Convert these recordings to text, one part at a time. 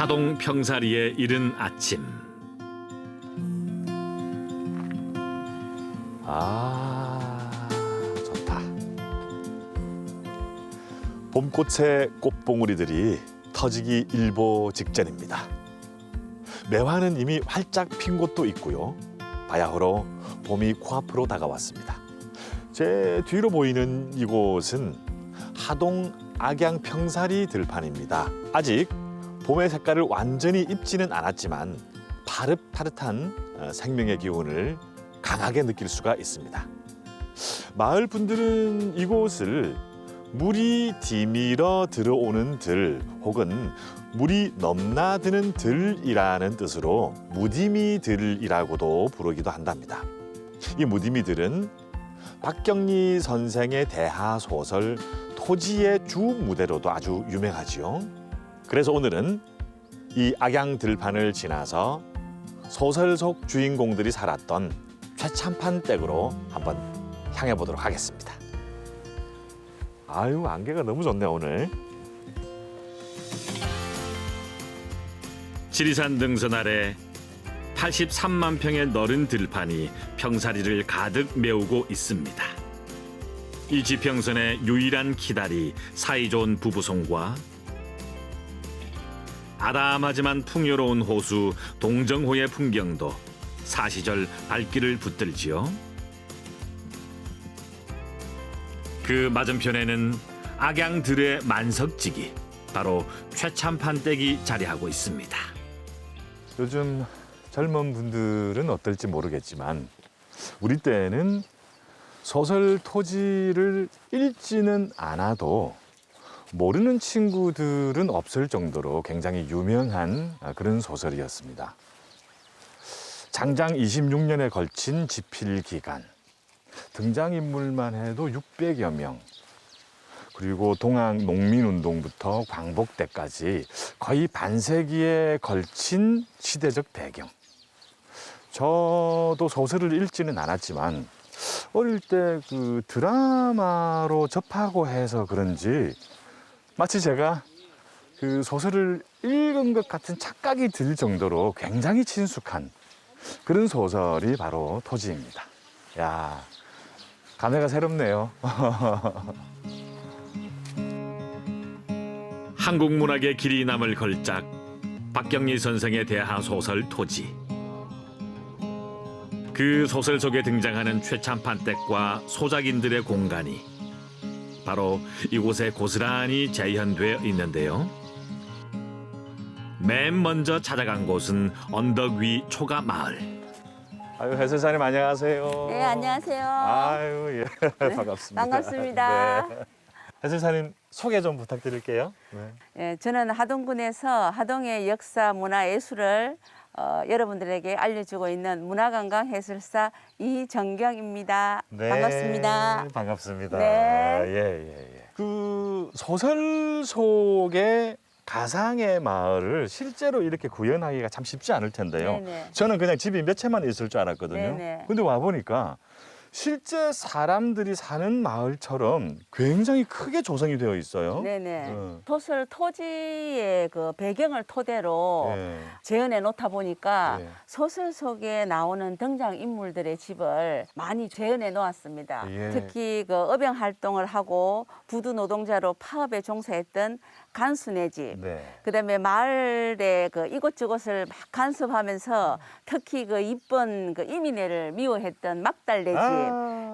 하동 평사리에 이른 아침. 아, 좋다. 봄꽃의 꽃봉오리들이 터지기 일보 직전입니다. 매화는 이미 활짝 핀 곳도 있고요. 바야흐로 봄이 코앞으로 다가왔습니다. 제 뒤로 보이는 이곳은 하동 악양 평사리 들판입니다. 아직 봄의 색깔을 완전히 입지는 않았지만 파릇파릇한 생명의 기운을 강하게 느낄 수가 있습니다. 마을 분들은 이곳을 물이 디밀어 들어오는 들 혹은 물이 넘나드는 들이라는 뜻으로 무디미들이라고도 부르기도 한답니다. 이 무디미들은 박경리 선생의 대하 소설 토지의 주 무대로도 아주 유명하지요. 그래서 오늘은 이 악양 들판을 지나서 소설 속 주인공들이 살았던 최참판 댁으로 한번 향해 보도록 하겠습니다. 아유, 안개가 너무 좋네 오늘. 지리산 등선 아래 83만 평의 넓은 들판이 평사리를 가득 메우고 있습니다. 이 지평선의 유일한 기다리 사이좋은 부부송과 아담하지만 풍요로운 호수 동정호의 풍경도 사시절 발길을 붙들지요. 그 맞은편에는 악양들의 만석지기, 바로 최참판댁이 자리하고 있습니다. 요즘 젊은 분들은 어떨지 모르겠지만 우리 때는 소설 토지를 읽지는 않아도 모르는 친구들은 없을 정도로 굉장히 유명한 그런 소설이었습니다. 장장 26년에 걸친 집필 기간, 등장인물만 해도 600여 명, 그리고 동학 농민운동부터 광복 때까지 거의 반세기에 걸친 시대적 배경. 저도 소설을 읽지는 않았지만 어릴 때 그 드라마로 접하고 해서 그런지 마치 제가 그 소설을 읽은 것 같은 착각이 들 정도로 굉장히 친숙한 그런 소설이 바로 토지입니다. 야, 감회가 새롭네요. 한국 문학의 길이 남을 걸작 박경리 선생의 대하 소설 토지. 그 소설 속에 등장하는 최참판댁과 소작인들의 공간이 바로 이곳에 고스란히 재현되어 있는데요. 맨 먼저 찾아간 곳은 언덕 위 초가 마을. 아유, 해설사님 안녕하세요. 네, 안녕하세요. 아유, 예, 반갑습니다. 반갑습니다. 네. 해설사님 소개 좀 부탁드릴게요. 네. 예, 저는 하동군에서 하동의 역사, 문화, 예술을 여러분들에게 알려주고 있는 문화관광 해설사 이정경입니다. 네, 반갑습니다. 반갑습니다. 네. 예. 그 소설 속의 가상의 마을을 실제로 이렇게 구현하기가 참 쉽지 않을 텐데요. 네네. 저는 그냥 집이 몇 채만 있을 줄 알았거든요. 네네. 근데 와 보니까 실제 사람들이 사는 마을처럼 굉장히 크게 조성이 되어 있어요. 네네. 어. 소설 토지의 그 배경을 토대로 예. 재현해 놓다 보니까 예. 소설 속에 나오는 등장 인물들의 집을 많이 재현해 놓았습니다. 예. 특히 그 업영 활동을 하고 부두 노동자로 파업에 종사했던 간수네 집. 네. 그다음에 마을의 그 이곳저곳을 막 간섭하면서 특히 그 이쁜 그 이민애를 미워했던 막달래 집. 아.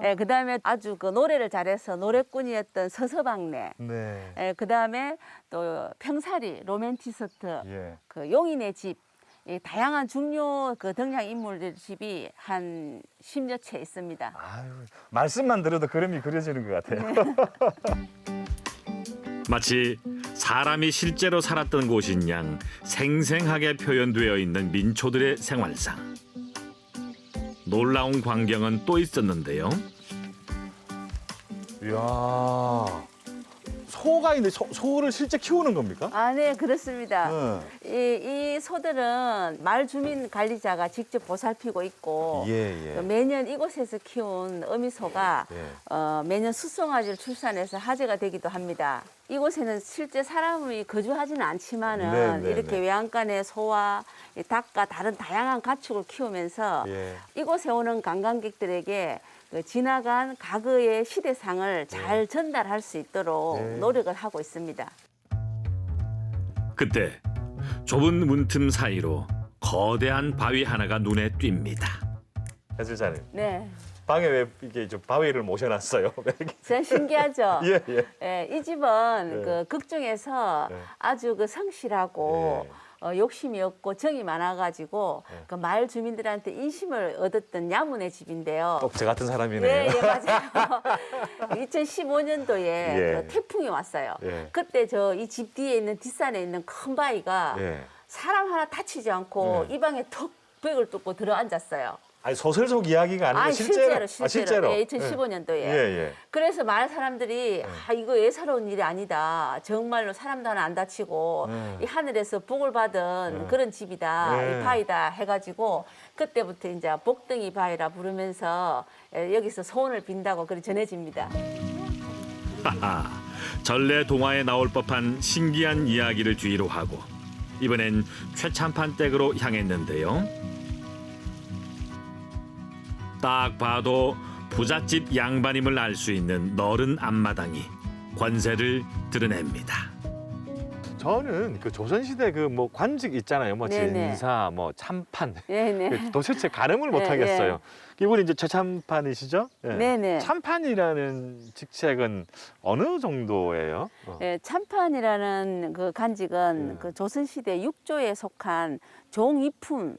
예, 그다음에 아주 그 노래를 잘해서 노래꾼이었던 서서방네. 네. 예, 그다음에 또 평사리 로맨티스트 예. 그 용인의 집. 이 다양한 중요 그 등장 인물들 집이 한 10여 채 있습니다. 아유, 말씀만 들어도 그림이 그려지는 것 같아요. 네. 마치 사람이 실제로 살았던 곳인 양 생생하게 표현되어 있는 민초들의 생활상. 놀라운 광경은 또 있었는데요. 이야, 소가 있는데 소를 실제 키우는 겁니까? 아, 네, 그렇습니다. 네. 이 소들은 마을 주민 관리자가 직접 보살피고 있고 예. 매년 이곳에서 키운 어미소가 예. 매년 숫송아지를 출산해서 화제가 되기도 합니다. 이곳에는 실제 사람이 거주하지는 않지만은 네. 이렇게 외양간에 소와 이 닭과 다른 다양한 가축을 키우면서 예. 이곳에 오는 관광객들에게 그 지나간 과거의 시대상을 잘 전달할 수 있도록 네. 노력을 하고 있습니다. 그때 좁은 문틈 사이로 거대한 바위 하나가 눈에 띕니다. 해설자님, 네, 방에 왜 이게 좀 바위를 모셔놨어요? 진짜 신기하죠. 예. 예, 이 집은 네. 그 극중에서 네. 아주 그 성실하고 욕심이 없고 정이 많아가지고 네. 그 마을 주민들한테 인심을 얻었던 야문의 집인데요. 꼭 저 같은 사람이네요. 예, 맞아요. 2015년도에 예. 태풍이 왔어요. 예. 그때 저 이 집 뒤에 있는 뒷산에 있는 큰 바위가 예. 사람 하나 다치지 않고 이 방에 턱 벽을 뚫고 들어앉았어요. 아니 소설 속 이야기가 아니고 실제로. 실제로. 예, 2015년도에. 예. 그래서 마을 사람들이 이거 예사로운 일이 아니다. 정말로 사람도 하나 안 다치고 이 하늘에서 복을 받은 그런 집이다. 이 바위다 해가지고 그때부터 이제 복덩이 바위라 부르면서 여기서 소원을 빈다고 그렇게 전해집니다. 하하, 전래 동화에 나올 법한 신기한 이야기를 뒤로 하고 이번엔 최참판 댁으로 향했는데요. 딱 봐도 부잣집 양반임을 알 수 있는 넓은 앞마당이 권세를 드러냅니다. 저는 그 조선시대 그 뭐 관직 있잖아요. 뭐 네네. 진사, 뭐 참판. 네네. 도대체 가늠을 못 네, 하겠어요. 이분이 이제 최참판이시죠? 예. 네네. 참판이라는 직책은 어느 정도예요? 예, 참판이라는 그 간직은 그 조선시대 육조에 속한 종이품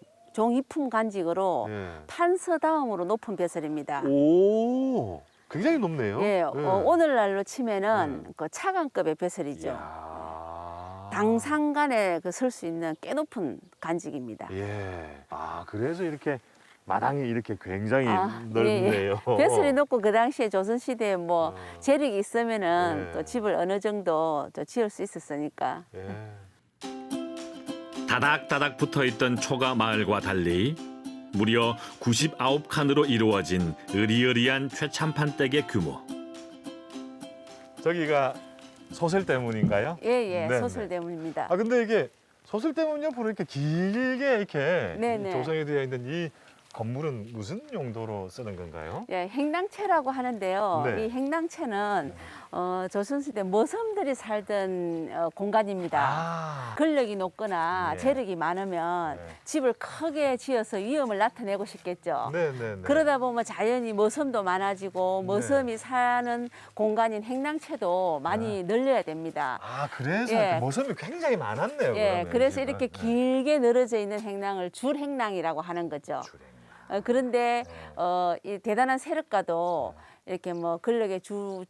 간직으로 예. 판서 다음으로 높은 벼슬입니다. 오, 굉장히 높네요. 예, 오늘날로 치면은 그 차관급의 벼슬이죠. 이야. 당상간에 그 설 수 있는 꽤 높은 간직입니다. 예. 아, 그래서 이렇게 마당이 이렇게 굉장히 아, 넓네요. 예. 벼슬이 높고 그 당시에 조선시대에 뭐 재력이 있으면은 예. 또 집을 어느 정도 또 지을 수 있었으니까. 예. 다닥다닥 붙어있던 초가 마을과 달리 무려 99칸으로 이루어진 으리으리한 최참판 댁의 규모. 저기가 소설 때문인가요? 예, 네네. 소설 때문입니다. 아, 근데 이게 소설 때문 옆으로 이렇게 길게 이렇게 네네. 조성이 되어 있는 이 건물은 무슨 용도로 쓰는 건가요? 예, 행랑채라고 하는데요. 네. 이 행랑채는 조선시대 머섬들이 살던 공간입니다. 아, 권력이 높거나 예. 재력이 많으면 네. 집을 크게 지어서 위험을 나타내고 싶겠죠. 네네네. 그러다 보면 자연히 머섬도 많아지고 머섬이 사는 공간인 행랑채도 많이 늘려야 됩니다. 아, 그래서 예. 그 모섬이 굉장히 많았네요. 예, 그러면 그래서 지금. 이렇게 네. 길게 늘어져 있는 행랑을 줄행랑이라고 하는 거죠. 그런데 이 대단한 세력가도 이렇게 뭐 권력의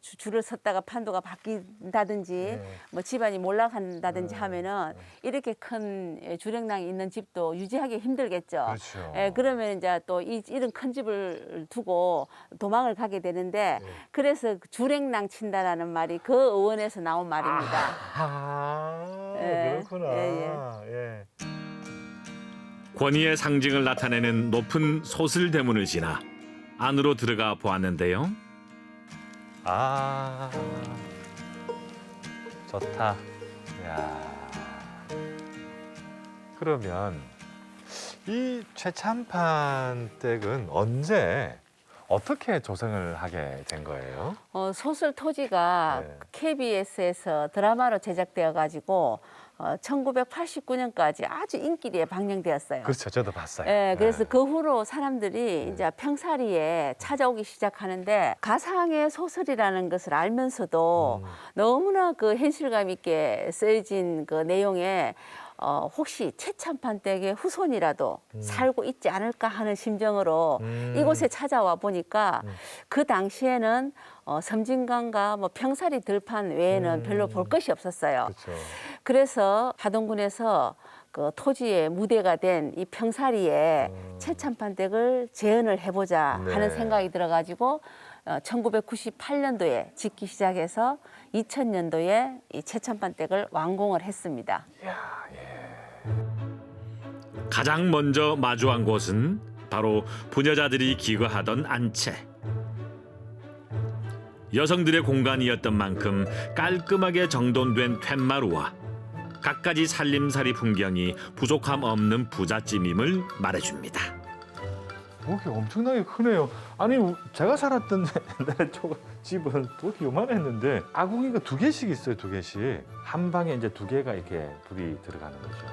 줄을 섰다가 판도가 바뀐다든지 뭐 집안이 몰락한다든지 하면은 이렇게 큰 주행랑이 있는 집도 유지하기 힘들겠죠. 그렇죠. 예, 그러면 이제 또 이런 큰 집을 두고 도망을 가게 되는데 그래서 주행랑 친다라는 말이 그 어원에서 나온 말입니다. 아, 예, 그렇구나. 예. 권위의 상징을 나타내는 높은 소슬 대문을 지나 안으로 들어가 보았는데요. 아, 좋다. 야. 그러면 이 최참판 댁은 언제 어떻게 조성을 하게 된 거예요? 소설 토지가 네. KBS에서 드라마로 제작되어 가지고 1989년까지 아주 인기리에 방영되었어요. 그렇죠, 저도 봤어요. 예, 그래서 네. 그 후로 사람들이 이제 평사리에 찾아오기 시작하는데 가상의 소설이라는 것을 알면서도 너무나 그 현실감 있게 쓰여진 그 내용에 혹시 최참판댁의 후손이라도 살고 있지 않을까 하는 심정으로 이곳에 찾아와 보니까 그 당시에는 섬진강과 뭐 평사리 들판 외에는 별로 볼 것이 없었어요. 그렇죠. 그래서 하동군에서 그 토지의 무대가 된 이 평사리에 최참판댁을 재현을 해보자 네. 하는 생각이 들어가지고 1998년도에 짓기 시작해서 2000년도에 이 최참판댁을 완공을 했습니다. 가장 먼저 마주한 곳은 바로 부녀자들이 기거하던 안채. 여성들의 공간이었던 만큼 깔끔하게 정돈된 툇마루와 갖가지 살림살이 풍경이 부족함 없는 부잣집임을 말해줍니다. 이게 엄청나게 크네요. 아니 제가 살았던 옛날에 집은 이렇게 요만했는데 아궁이가 2개씩 있어요. 2개씩. 한 방에 이제 2개가 이렇게 불이 들어가는 거죠.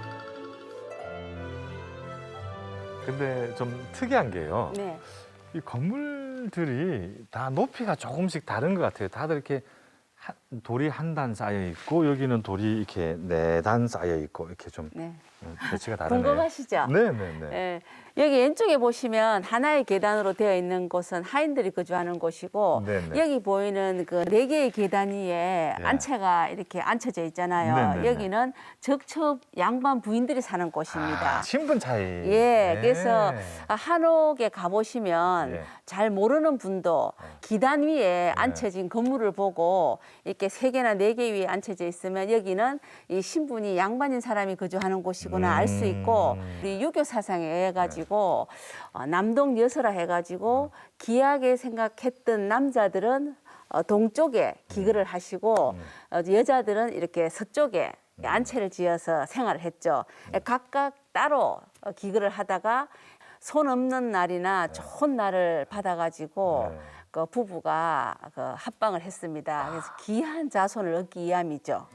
근데 좀 특이한 게요. 네. 이 건물들이 다 높이가 조금씩 다른 것 같아요. 다들 이렇게 돌이 한 단 쌓여 있고 여기는 돌이 이렇게 4단 쌓여 있고 이렇게 좀 네. 배치가 다르네요. 궁금하시죠? 네네네. 예, 여기 왼쪽에 보시면 하나의 계단으로 되어 있는 곳은 하인들이 거주하는 곳이고 네네. 여기 보이는 그 4개의 계단 위에 예. 안채가 이렇게 앉혀져 있잖아요. 네네네. 여기는 적첩 양반 부인들이 사는 곳입니다. 신분 차이. 예, 그래서 한옥에 가보시면 예. 잘 모르는 분도 기단 위에 앉혀진 건물을 보고 이렇게 3개나 4개 위에 앉혀져 있으면 여기는 이 신분이 양반인 사람이 거주하는 곳이구나 알 수 있고 우리 유교 사상에 의해 가지고 남동 여서라 해가지고 귀하게 생각했던 남자들은 동쪽에 기거를 하시고 여자들은 이렇게 서쪽에 안채를 지어서 생활을 했죠. 각각 따로 기거를 하다가 손 없는 날이나 좋은 날을 받아가지고 그 부부가 그 합방을 했습니다. 그래서 귀한 자손을 얻기 위함이죠.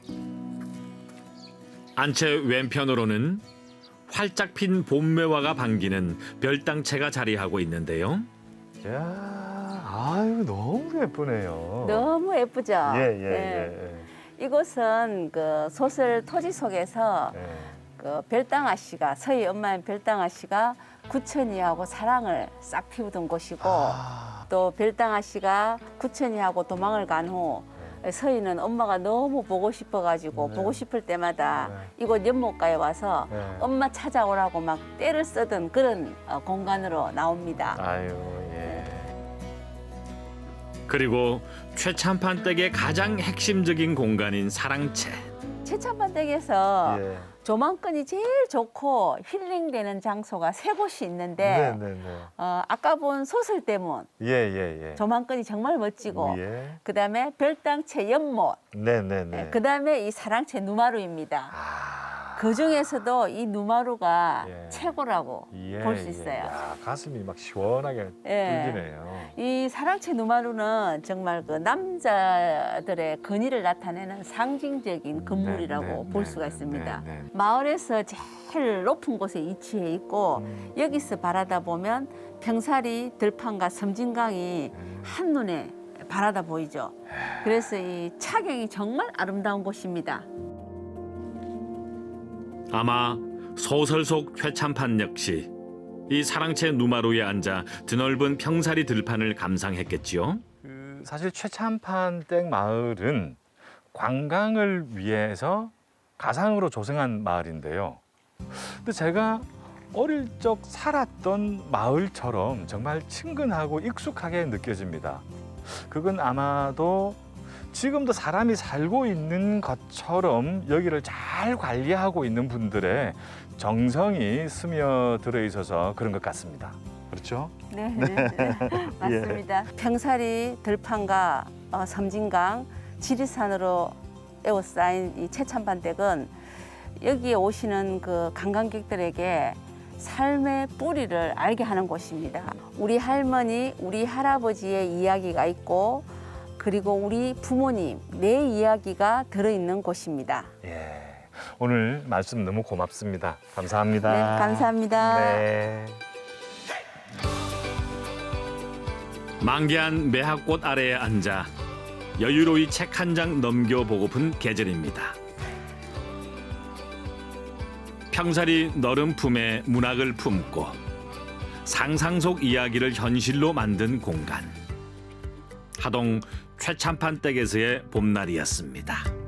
안채 왼편으로는 활짝 핀 봄매화가 반기는 별당채가 자리하고 있는데요. 야, 아유 너무 예쁘네요. 너무 예쁘죠? 예예예. 네. 이곳은 그 소설 토지 속에서 그 별당아 씨가 서희 엄마인 별당아 씨가 구천이하고 사랑을 싹 피우던 곳이고 또 별당아 씨가 구천이하고 도망을 간 후 서희는 엄마가 너무 보고 싶어가지고 보고 싶을 때마다 이곳 연못가에 와서 엄마 찾아오라고 막 떼를 쓰던 그런 공간으로 나옵니다. 아유 예. 그리고 최참판댁의 가장 핵심적인 공간인 사랑채. 최참판댁에서 예. 조망권이 제일 좋고 힐링되는 장소가 3곳이 있는데 네네네. 아까 본 소설대문 예예예. 조망권이 정말 멋지고 예. 그다음에 별당채 연못 네네네. 그다음에 이 사랑채 누마루입니다. 아. 그 중에서도 이 누마루가 예. 최고라고 예, 볼 수 예. 있어요. 야, 가슴이 막 시원하게 예. 뚫리네요. 이 사랑채 누마루는 정말 그 남자들의 권위를 나타내는 상징적인 건물이라고 네, 네, 볼 네, 수가 네, 있습니다. 네, 네. 마을에서 제일 높은 곳에 위치해 있고 여기서 바라다 보면 평사리 들판과 섬진강이 한눈에 바라다 보이죠. 그래서 이 차경이 정말 아름다운 곳입니다. 아마 소설 속 최참판 역시 이 사랑채 누마루에 앉아 드넓은 평사리 들판을 감상했겠지요. 사실 최참판댁 마을은 관광을 위해서 가상으로 조성한 마을인데요. 근데 제가 어릴 적 살았던 마을처럼 정말 친근하고 익숙하게 느껴집니다. 그건 아마도 지금도 사람이 살고 있는 것처럼 여기를 잘 관리하고 있는 분들의 정성이 스며들어 있어서 그런 것 같습니다. 그렇죠? 네, 맞습니다. 평사리 들판과 섬진강, 지리산으로 에워싸인 이 최참판댁은 여기에 오시는 그 관광객들에게 삶의 뿌리를 알게 하는 곳입니다. 우리 할머니, 우리 할아버지의 이야기가 있고 그리고 우리 부모님, 내 이야기가 들어있는 곳입니다. 예. 오늘 말씀 너무 고맙습니다. 감사합니다. 네, 감사합니다. 네. 만개한 매화꽃 아래에 앉아 여유로이 책 한 장 넘겨보고픈 계절입니다. 평살이 너른 품에 문학을 품고 상상 속 이야기를 현실로 만든 공간. 하동 최참판 댁에서의 봄날이었습니다.